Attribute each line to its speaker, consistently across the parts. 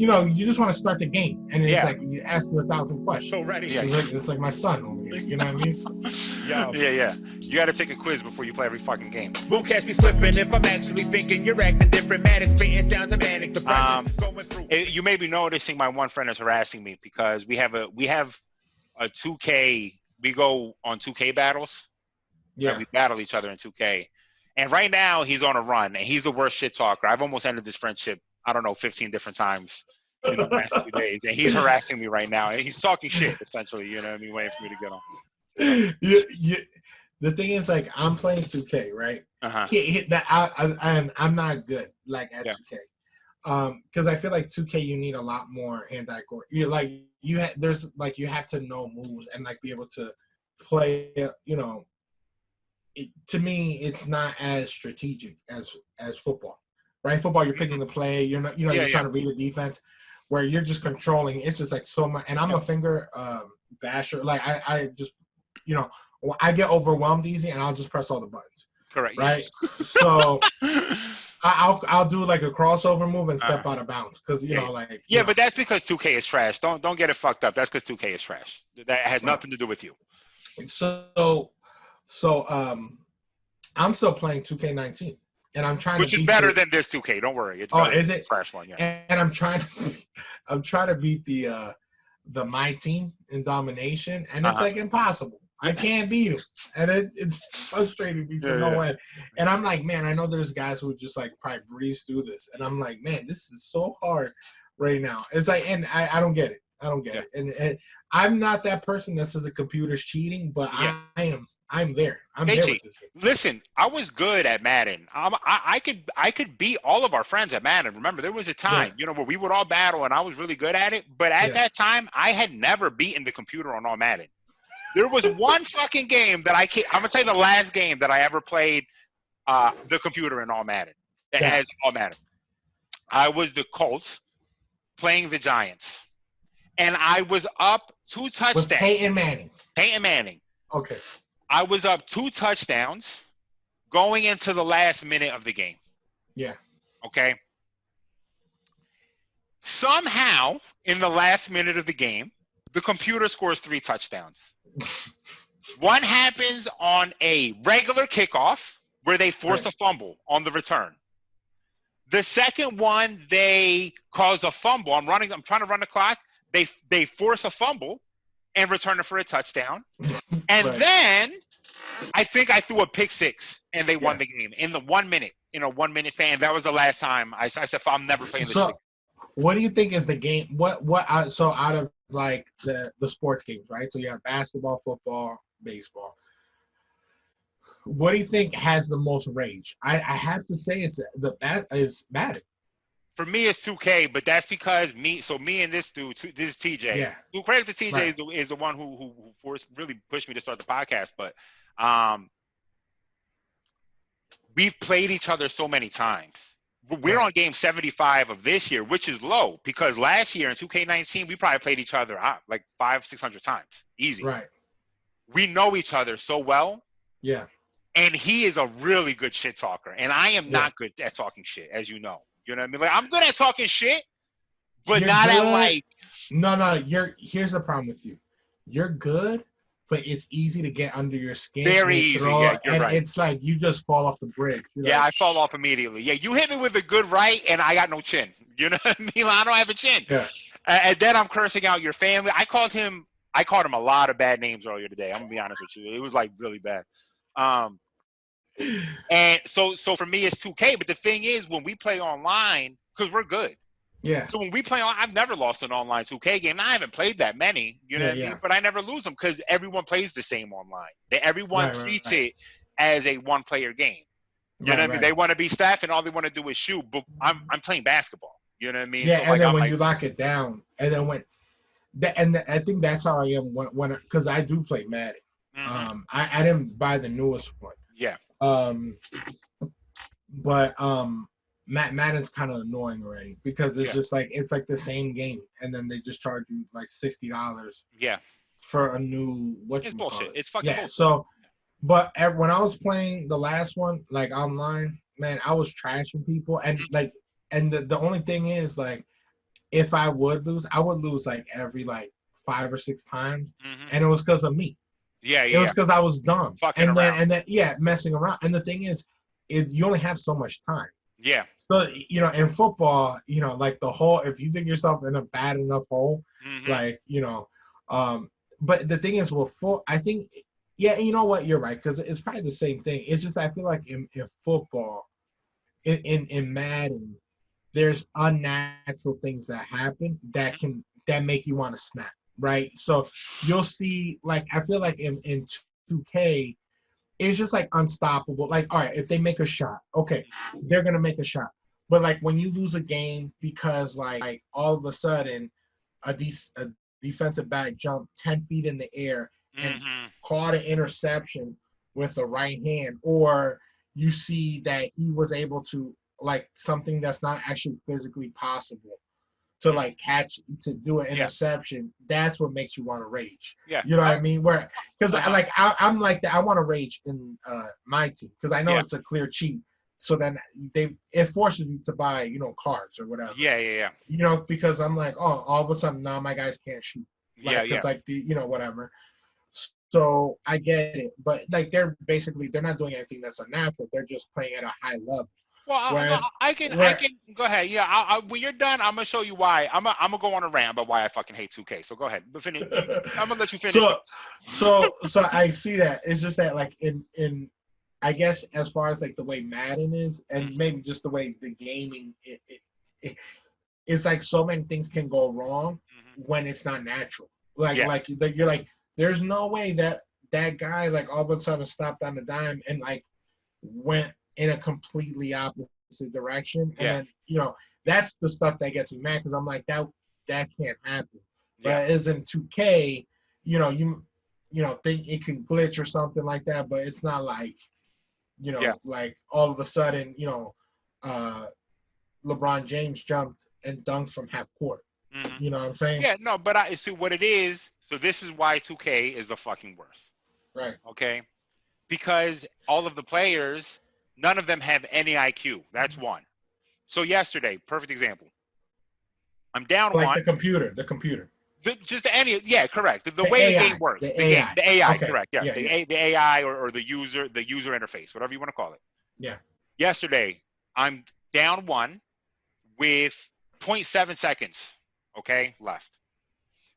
Speaker 1: you just want to start the game, and it's like you ask me 1,000 questions.
Speaker 2: So ready.
Speaker 3: Yeah.
Speaker 1: It's like my son over here. You know what I mean?
Speaker 3: Yeah. You got to take a quiz before you play every fucking game.
Speaker 2: Won't catch me slipping if I'm actually thinking you're acting different. Maddox spitting sounds of manic depression. Going through.
Speaker 3: You may be noticing my one friend is harassing me because we have a 2K. We go on 2K battles.
Speaker 1: Yeah.
Speaker 3: We battle each other in 2K. And right now he's on a run, and he's the worst shit talker. I've almost ended this friendship, I don't know, 15 different times in the past few days. And he's harassing me right now. And he's talking shit, essentially, you know what I mean, waiting for me to get on.
Speaker 1: The thing is, like, I'm playing 2K, right? I'm not good, like, at 2K. Because I feel like 2K, you need a lot more hand-eye coordination. You have to know moves and, like, be able to play, to me, it's not as strategic as football, right? Football, you're picking the play. You're not, you're trying to read the defense, where you're just controlling. It's just like so much. And I'm a finger basher. Like I just, I get overwhelmed easy, and I'll just press all the buttons.
Speaker 3: Correct.
Speaker 1: Right. So I'll do like a crossover move and step out of bounds because
Speaker 3: but that's because 2K is trash. Don't get it fucked up. That's because 2K is trash. That has nothing to do with you.
Speaker 1: So I'm still playing 2K19, and I'm trying
Speaker 3: which
Speaker 1: to
Speaker 3: is better than this 2K. Don't worry. It's
Speaker 1: is it
Speaker 3: trash one? Yeah.
Speaker 1: And I'm trying to beat the my team in domination, and it's like impossible. I can't beat him, and it's frustrating me to no end. And I'm like, man, I know there's guys who just like probably breeze through this, and I'm like, man, this is so hard right now. It's like, and I don't get it. I don't get it. And I'm not that person that says the computer's cheating, but I am. I'm there. I'm there with this game.
Speaker 3: Listen, I was good at Madden. I could beat all of our friends at Madden. Remember, there was a time, where we would all battle, and I was really good at it. But at that time, I had never beaten the computer on all Madden. There was one fucking game that I'm gonna tell you the last game that I ever played the computer in all Madden. That has all Madden. I was the Colts playing the Giants, and I was up 2 touchdowns.
Speaker 1: With Peyton Manning. Okay.
Speaker 3: I was up 2 touchdowns going into the last minute of the game.
Speaker 1: Yeah.
Speaker 3: Okay. Somehow, in the last minute of the game, the computer scores 3 touchdowns. One happens on a regular kickoff where they force a fumble on the return. The second one, they cause a fumble. I'm trying to run the clock. They force a fumble and return it for a touchdown. And then I think I threw a pick 6 and they won the game in the 1 minute, 1 minute span. That was the last time I said, I'm never playing this shit.
Speaker 1: What do you think is the game? So out of like the sports games, right? So you have basketball, football, baseball. What do you think has the most rage? I have to say it's Madden.
Speaker 3: For me, it's 2K, but that's because me and this dude, this is TJ.
Speaker 1: Yeah.
Speaker 3: Who credit to TJ is the one who really pushed me to start the podcast. But we've played each other so many times. We're on game 75 of this year, which is low because last year in 2K19, we probably played each other like 500-600 times. Easy.
Speaker 1: Right.
Speaker 3: We know each other so well.
Speaker 1: Yeah.
Speaker 3: And he is a really good shit talker. And I am not good at talking shit, as you know. You know what I mean? Like, I'm good at talking shit, but not at like.
Speaker 1: No. Here's the problem with you. You're good, but it's easy to get under your skin.
Speaker 3: Very easy. Yeah, you're right.
Speaker 1: It's like you just fall off the bridge.
Speaker 3: I fall off immediately. Yeah, you hit me with a good right, and I got no chin. You know what I mean? I don't have a chin.
Speaker 1: Yeah.
Speaker 3: And then I'm cursing out your family. I called him a lot of bad names earlier today. I'm gonna be honest with you. It was like really bad. And so for me it's 2K, but the thing is when we play online, because we're good.
Speaker 1: Yeah.
Speaker 3: So when we play I've never lost an online 2K game. I haven't played that many, you know what I mean? But I never lose them because everyone plays the same online. Everyone treats it as a one-player game. You know what I mean? They want to be staff and all they want to do is shoot. But I'm playing basketball. You know what I mean?
Speaker 1: Yeah,
Speaker 3: so
Speaker 1: and then when you lock it down, and then I think that's how I am when because I do play Madden. Mm-hmm. I didn't buy the newest one.
Speaker 3: Yeah.
Speaker 1: But Madden's kind of annoying already because it's just like it's like the same game, and then they just charge you like $60.
Speaker 3: Yeah.
Speaker 1: For a new
Speaker 3: It's bullshit. It's fucking bullshit.
Speaker 1: So, but when I was playing the last one, like online, man, I was trashing people, and like, and the only thing is like, if I would lose, I would lose like every like 5 or 6 times,
Speaker 3: Mm-hmm.
Speaker 1: and it was because of me.
Speaker 3: Yeah,
Speaker 1: It was because I was dumb,
Speaker 3: fucking
Speaker 1: and
Speaker 3: around.
Speaker 1: then yeah, messing around. And the thing is, you only have so much time.
Speaker 3: Yeah.
Speaker 1: So in football, like the hole. If you dig yourself in a bad enough hole,
Speaker 3: Mm-hmm.
Speaker 1: like but the thing is, I think, yeah, you know what, you're right, because it's probably the same thing. It's just I feel like in football, in Madden, there's unnatural things that happen that make you want to snap, right? So you'll see, like, I feel like in 2K, it's just like unstoppable. Like, all right, if they make a shot, okay, they're gonna make a shot. But like when you lose a game because like all of a sudden a defensive back jumped 10 feet in the air and caught an interception with the right hand, or you see that he was able to, like, something that's not actually physically possible to like catch, to do an interception, that's what makes you want to rage.
Speaker 3: Yeah.
Speaker 1: You know what I mean? Where, because like I'm like that, I want to rage in my team because I know it's a clear cheat. So then it forces you to buy, cards or whatever.
Speaker 3: Yeah.
Speaker 1: Because I'm like, oh, all of a sudden now my guys can't shoot. Like, it's like whatever. So I get it, but like they're not doing anything that's unnatural. They're just playing at a high level.
Speaker 3: Well, I can go ahead. Yeah, when you're done, I'm gonna show you why. I'm gonna go on a rant about why I fucking hate 2K. So go ahead, but finish. I'm gonna let you finish.
Speaker 1: So I see that. It's just that like in I guess as far as like the way Madden is, and maybe just the way the gaming, it's like so many things can go wrong when it's not natural. Like you're like, there's no way that guy like all of a sudden stopped on a dime and like went in a completely opposite direction. And then, that's the stuff that gets me mad, because I'm like, that can't happen. But as in 2K, you think it can glitch or something like that, but it's not like, like all of a sudden, LeBron James jumped and dunked from half court. You know what I'm saying?
Speaker 3: Yeah, no, but I see what it is. So this is why 2K is the fucking worst.
Speaker 1: Right.
Speaker 3: Okay? Because all of the players, none of them have any IQ. That's one. So yesterday, perfect example. I'm down one.
Speaker 1: Like the computer.
Speaker 3: Correct. The way
Speaker 1: AI,
Speaker 3: the game works.
Speaker 1: The AI.
Speaker 3: The AI,
Speaker 1: okay.
Speaker 3: correct. Yeah. The AI or the user interface, whatever you want to call it.
Speaker 1: Yeah.
Speaker 3: Yesterday, I'm down one with 0.7 seconds, left.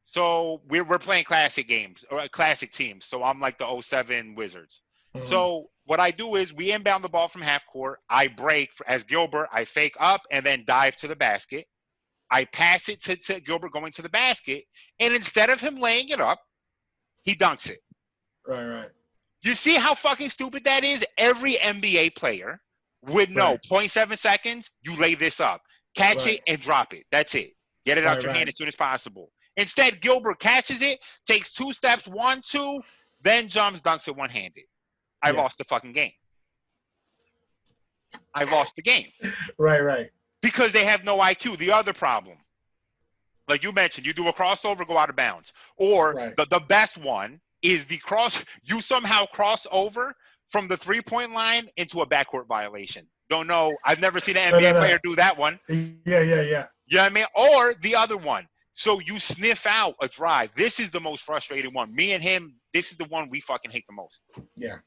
Speaker 3: So we're playing classic games or classic teams. So I'm like the 07 Wizards. So what I do is we inbound the ball from half court. I break as Gilbert. I fake up and then dive to the basket. I pass it to Gilbert going to the basket. And instead of him laying it up, he dunks it.
Speaker 1: Right.
Speaker 3: You see how fucking stupid that is? Every NBA player would know 0.7 seconds, you lay this up. Catch it and drop it. That's it. Get it out your hand as soon as possible. Instead, Gilbert catches it, takes 2 steps, 1, 2, then jumps, dunks it one-handed. I lost the fucking game. I lost the game.
Speaker 1: Right.
Speaker 3: Because they have no IQ. The other problem, like you mentioned, you do a crossover, go out of bounds. Or the best one is you somehow cross over from the 3-point line into a backcourt violation. Don't know. I've never seen an NBA player do that one.
Speaker 1: Yeah.
Speaker 3: You know what I mean? Or the other one. So you sniff out a drive. This is the most frustrating one. Me and him, this is the one we fucking hate the most.
Speaker 1: Yeah.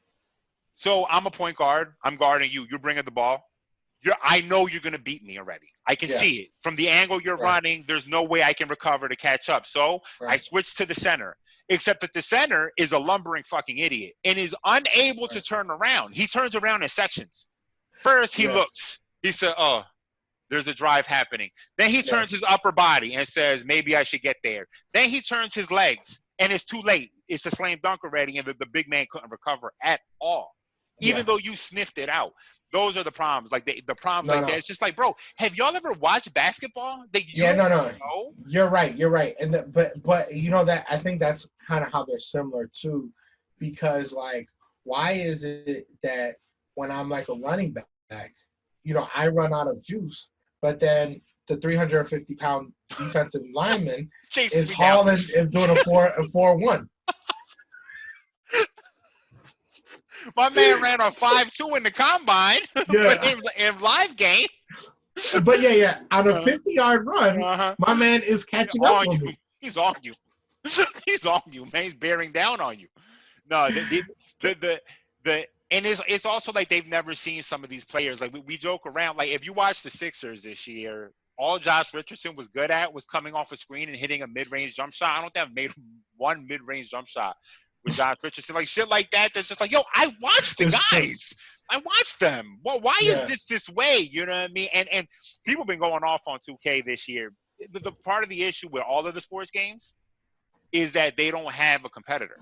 Speaker 3: So I'm a point guard. I'm guarding you. You're bringing the ball. I know you're going to beat me already. I can see it. From the angle you're running, there's no way I can recover to catch up. So I switch to the center. Except that the center is a lumbering fucking idiot and is unable to turn around. He turns around in sections. First, he looks. He said, oh, there's a drive happening. Then he turns his upper body and says, maybe I should get there. Then he turns his legs, and it's too late. It's a slam dunk already, and the big man couldn't recover at all. Even though you sniffed it out. Those are the problems. Like the problems that. It's just like, bro, have y'all ever watched basketball?
Speaker 1: No. You're right. And but you know that I think that's kind of how they're similar too, because like, why is it that when I'm like a running back, I run out of juice, but then the 350-pound defensive lineman is doing a 4-1.
Speaker 3: My man ran a 5.2 in the combine in live game.
Speaker 1: But yeah, on a 50-yard run,
Speaker 3: Uh-huh.
Speaker 1: my man is catching up
Speaker 3: On
Speaker 1: with
Speaker 3: you.
Speaker 1: me.
Speaker 3: He's on you. He's on you, man. He's bearing down on you. No, and it's also like they've never seen some of these players. Like we joke around. Like if you watch the Sixers this year, all Josh Richardson was good at was coming off a screen and hitting a mid-range jump shot. I don't think I've made one mid-range jump shot with Josh Richardson. Like shit like that. That's just like, yo, I watched the
Speaker 1: It's true.
Speaker 3: guys. I watched them. Well, why is this way? You know what I mean? And people been going off on 2K this year. The part of the issue with all of the sports games is that they don't have a competitor.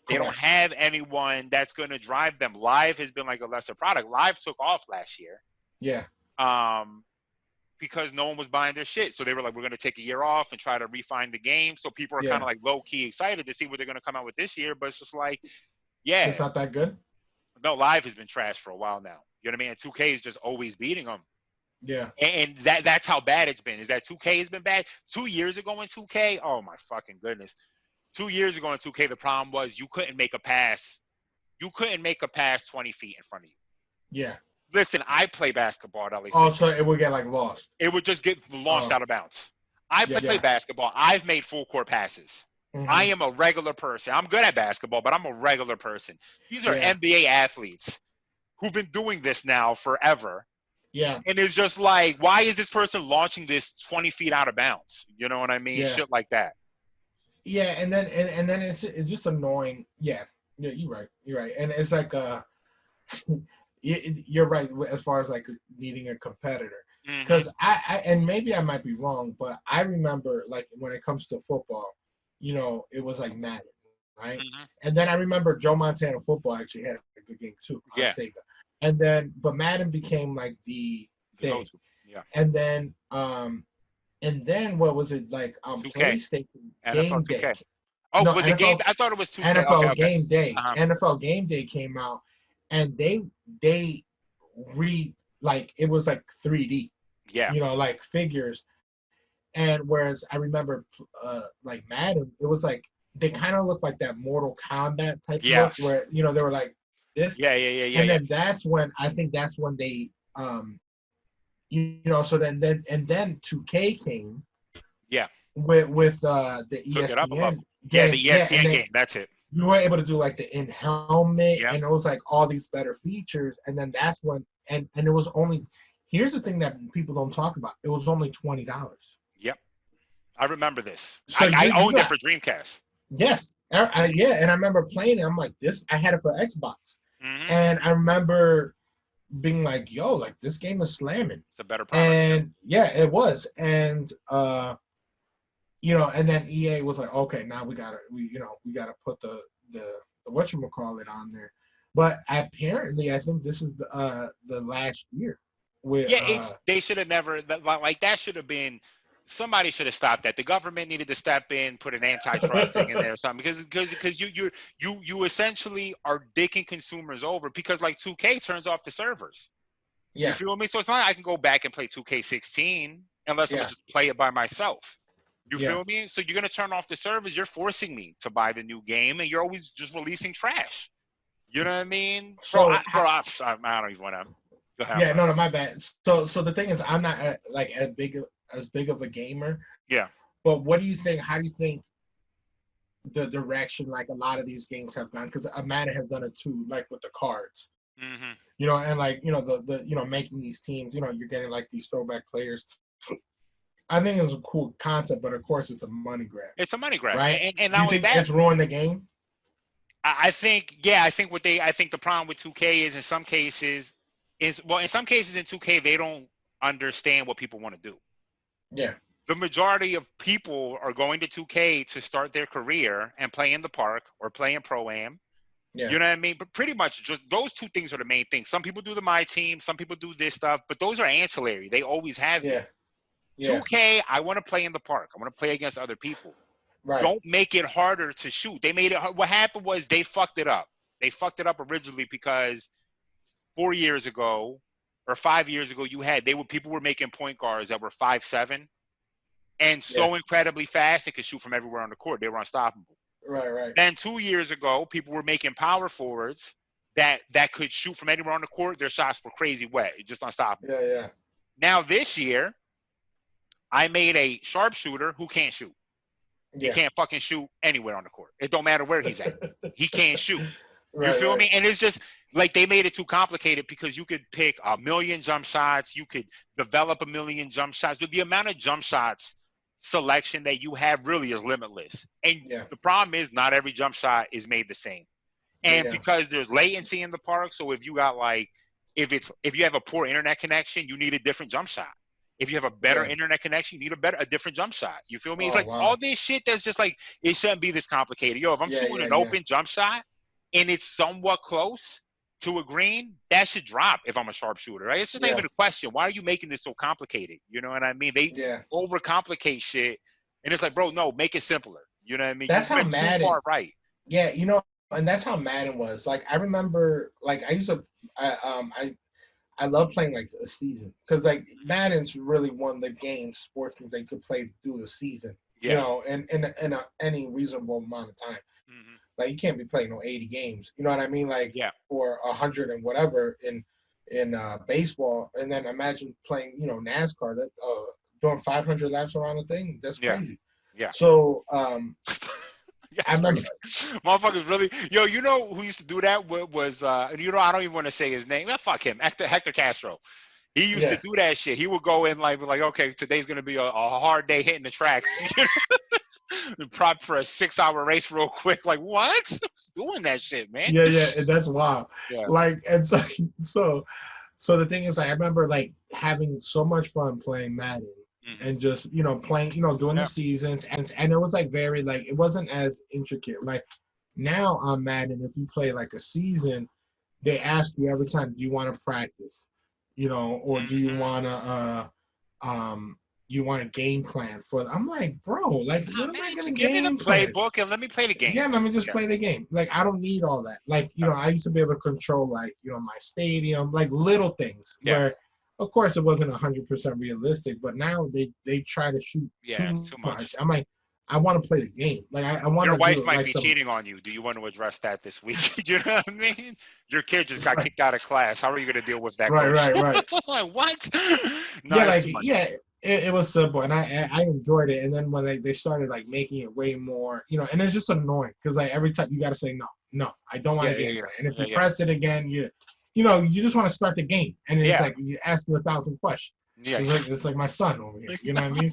Speaker 3: They don't have anyone that's going to drive them. Live has been like a lesser product. Live took off last year.
Speaker 1: Yeah.
Speaker 3: Because no one was buying their shit. So they were like, we're going to take a year off and try to refine the game. So people are kind of like low-key excited to see what they're going to come out with this year. But it's just like, yeah.
Speaker 1: It's not that good?
Speaker 3: No, Live has been trash for a while now. You know what I mean? And 2K is just always beating them.
Speaker 1: Yeah.
Speaker 3: And that's how bad it's been. Is that 2K has been bad? 2 years ago in 2K, oh my fucking goodness. 2 years ago in 2K, the problem was you couldn't make a pass. You couldn't make a pass 20 feet in front of you.
Speaker 1: Yeah.
Speaker 3: Listen, I play basketball at LA.
Speaker 1: Oh, so it would get like lost.
Speaker 3: It would just get launched out of bounds. I play basketball. I've made full court passes. Mm-hmm. I am a regular person. I'm good at basketball, but I'm a regular person. These are NBA athletes who've been doing this now forever.
Speaker 1: Yeah.
Speaker 3: And it's just like, why is this person launching this 20 feet out of bounds? You know what I mean? Shit like that.
Speaker 1: Yeah, and then it's just annoying. Yeah, you're right. And it's like you're right as far as like needing a competitor. Because I and maybe I might be wrong, but I remember like when it comes to football, you know, it was like Madden, right? And then I remember Joe Montana football actually had a good game too.
Speaker 3: Yeah.
Speaker 1: Sega. And then, but Madden became like the thing.
Speaker 3: Yeah.
Speaker 1: And then what was it like?
Speaker 3: 2K.
Speaker 1: PlayStation Game Day.
Speaker 3: Oh, no, was it Game? I thought it was 2K.
Speaker 1: NFL Game Day. NFL Game Day came out, and they like it was like 3D.
Speaker 3: Yeah.
Speaker 1: You know, like figures. And whereas I remember like Madden, it was like they kind of looked like that Mortal Kombat type look, where you know they were like this.
Speaker 3: Yeah.
Speaker 1: And then that's when they you know, so then 2K came.
Speaker 3: Yeah.
Speaker 1: With the ESPN.
Speaker 3: The ESPN game. That's it.
Speaker 1: You were able to do like the in-helmet, and it was like all these better features. And then that's when, and it was only. Here's the thing that people don't talk about. It was only $20.
Speaker 3: Yep, I remember this.
Speaker 1: So
Speaker 3: I owned it for Dreamcast.
Speaker 1: Yes, and I remember playing it. I'm like this. I had it for Xbox, and I remember being like, yo, like this game is slamming.
Speaker 3: It's a better product.
Speaker 1: And yeah, it was. And you know, and then EA was like, okay, now we gotta put the whatchamacallit on there. But apparently I think this is the last year. With,
Speaker 3: they should have never like that should have been somebody should have stopped that. The government needed to step in, put an antitrust thing in there or something because you essentially are dicking consumers over because like 2K turns off the servers. Yeah. You feel me? So it's not like I can go back and play 2K16 unless I'm just play it by myself. You feel me? So you're gonna turn off the servers. You're forcing me to buy the new game, and you're always just releasing trash. You know what I mean? So I don't even want to.
Speaker 1: Yeah, no, my bad. So the thing is, I'm not like as big of a gamer.
Speaker 3: Yeah.
Speaker 1: But what do you think? How do you think the direction like a lot of these games have gone? Because Madden has done it too, like with the cards. You know, and like you know the you know making these teams. You know, you're getting like these throwback players. I think it's a cool concept, but of course it's a money grab.
Speaker 3: It's a money grab,
Speaker 1: right?
Speaker 3: And
Speaker 1: not only that, it's ruined the game.
Speaker 3: I think the problem with 2K is in some cases in some cases in 2K they don't understand what people want to do.
Speaker 1: Yeah.
Speaker 3: The majority of people are going to 2K to start their career and play in the park or play in Pro-Am. Yeah. You know what I mean? But pretty much just those two things are the main things. Some people do the My Team, some people do this stuff, but those are ancillary. They always have been. Yeah. 2K, I want to play in the park. I want to play against other people. Right. Don't make it harder to shoot. They made it. What happened was they fucked it up. They fucked it up originally because 4 years ago or 5 years ago, people were making point guards that were 5'7" and so incredibly fast they could shoot from everywhere on the court. They were unstoppable.
Speaker 1: Right.
Speaker 3: Then 2 years ago, people were making power forwards that could shoot from anywhere on the court. Their shots were crazy wet, just unstoppable.
Speaker 1: Yeah.
Speaker 3: Now this year, I made a sharpshooter who can't shoot. He can't fucking shoot anywhere on the court. It don't matter where he's at. He can't shoot. You feel me? And it's just like they made it too complicated because you could pick 1,000,000 jump shots. You could develop 1,000,000 jump shots. But the amount of jump shots selection that you have really is limitless. And the problem is not every jump shot is made the same. And because there's latency in the park, so if you got like, if you have a poor internet connection, you need a different jump shot. If you have a better internet connection, you need a different jump shot. You feel me? It's like all this shit that's just like, it shouldn't be this complicated. Yo, if I'm shooting an open jump shot and it's somewhat close to a green, that should drop if I'm a sharpshooter, right? It's just not even a question. Why are you making this so complicated? You know what I mean? They overcomplicate shit. And it's like, bro, no, make it simpler. You know what I mean?
Speaker 1: That's how Madden.
Speaker 3: Right.
Speaker 1: Yeah, you know, and that's how Madden was. Like, I remember, like, I love playing like a season because like Madden's really one of the games, sports games they could play through the season, you know, in any reasonable amount of time. Mm-hmm. Like you can't be playing 80 games, you know what I mean? Like or 100 and whatever in baseball, and then imagine playing, you know, NASCAR that doing 500 laps around the thing. That's crazy. Yeah. So
Speaker 3: I remember motherfuckers really, yo, you know who used to do that was you know, I don't even want to say his name. Fuck him, Hector Castro. He used to do that shit. He would go in like, okay, today's gonna be a hard day hitting the tracks. And prop for a 6-hour race real quick. Like what? Who's doing that shit, man?
Speaker 1: Yeah, that's wild. Yeah. Like, and so the thing is, I remember like having so much fun playing Madden. Mm-hmm. And just, you know, playing, you know, doing the seasons, and it was like very like it wasn't as intricate. Like now on Madden, if you play like a season, they ask you every time, do you want to practice, you know, or do you want to game plan for? I'm like, bro, like what am I gonna
Speaker 3: give me the playbook and let me play the game?
Speaker 1: Yeah, let me just play the game. Like I don't need all that. Like, you know, I used to be able to control like, you know, my stadium, like little things where. Of course, it wasn't 100% realistic, but now they try to shoot too much. I'm like, I want to play the game. Like I want.
Speaker 3: Your wife might be cheating on you. Do you want to address that this week? You know what I mean? Your kid just got kicked out of class. How are you going to deal with that?
Speaker 1: Right.
Speaker 3: Like what?
Speaker 1: No, it was simple, and I enjoyed it. And then when they started like making it way more, you know, and it's just annoying because like every time you got to say no, I don't want to get it. And if you press it again, you know, you just want to start the game, and it's like you ask me 1,000 questions. Yeah, it's like my son over here. You know what I mean?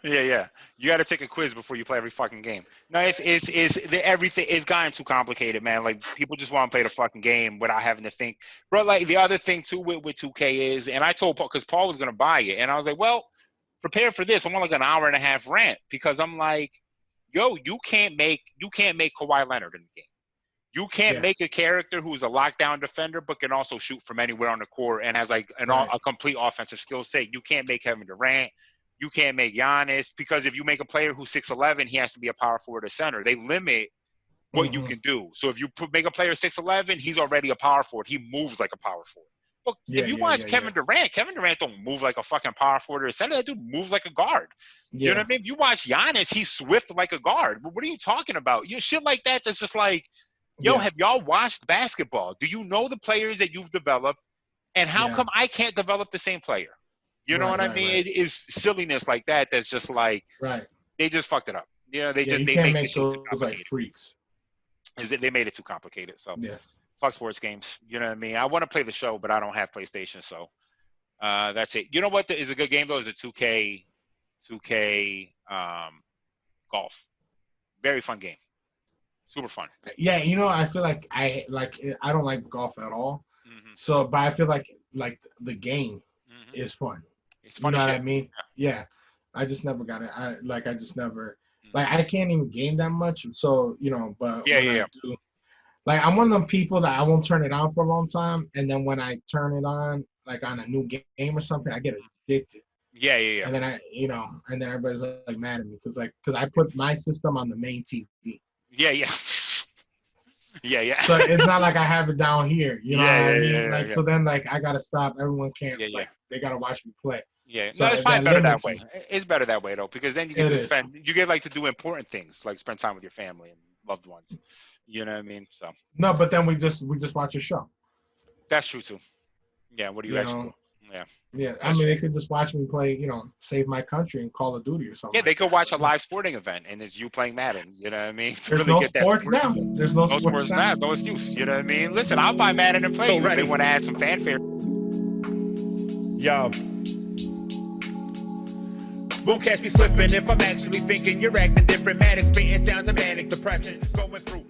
Speaker 3: Yeah. You got to take a quiz before you play every fucking game. No, everything is gotten too complicated, man. Like people just want to play the fucking game without having to think. Bro, like the other thing too with 2K is, and I told Paul because Paul was gonna buy it, and I was like, well, prepare for this. I'm on like an hour and a half rant because I'm like, yo, you can't make Kawhi Leonard in the game. You can't make a character who's a lockdown defender but can also shoot from anywhere on the court and has like a complete offensive skill set. You can't make Kevin Durant. You can't make Giannis because if you make a player who's 6'11", he has to be a power forward or center. They limit what you can do. So if you make a player 6'11", he's already a power forward. He moves like a power forward. Look, if you watch Kevin Durant don't move like a fucking power forward or center. That dude moves like a guard. You know what I mean? If you watch Giannis, he's swift like a guard. But what are you talking about? Shit like that that's just like, yo, have y'all watched basketball? Do you know the players that you've developed? And how come I can't develop the same player? You know what I mean? It is silliness like that that's just like they just fucked it up. You know, they
Speaker 1: can't make those like freaks.
Speaker 3: They made it too complicated. So fuck sports games. You know what I mean? I want to play the show, but I don't have PlayStation, so that's it. You know what is a good game though? Is a 2K golf. Very fun game. Super fun.
Speaker 1: Yeah, you know, I feel like I don't like golf at all. Mm-hmm. So, but I feel like the game is fun.
Speaker 3: It's fun.
Speaker 1: You know what I mean? Yeah. I just never got it. I just never like I can't even game that much. So, you know, but I do, like I'm one of them people that I won't turn it on for a long time, and then when I turn it on, like on a new game or something, I get addicted.
Speaker 3: Yeah.
Speaker 1: And then and then everybody's like mad at me because I put my system on the main TV. Yeah. So it's not like I have it down here, you know what I mean? So then like I gotta stop. Everyone can't they gotta watch me play.
Speaker 3: Yeah, so it's probably better that way. It's better that way though, because then you get to do important things like spend time with your family and loved ones. You know what I mean? So no,
Speaker 1: but then we just watch a show.
Speaker 3: That's true too. Yeah, what do you actually do?
Speaker 1: Yeah, I mean, they could just watch me play, Save My Country and Call of Duty or something.
Speaker 3: Yeah, they could watch a live sporting event and it's you playing Madden. You know what I mean? To
Speaker 1: There's
Speaker 3: really
Speaker 1: no
Speaker 3: get that
Speaker 1: sports now. There's no sports now.
Speaker 3: No excuse. You know what I mean? Listen, I'll buy Madden and play.
Speaker 2: So
Speaker 3: If
Speaker 2: ready.
Speaker 3: they want to add some fanfare.
Speaker 2: Yo. Won't catch me slipping if I'm actually thinking you're acting different. Manic spitting sounds of manic depressing. Going through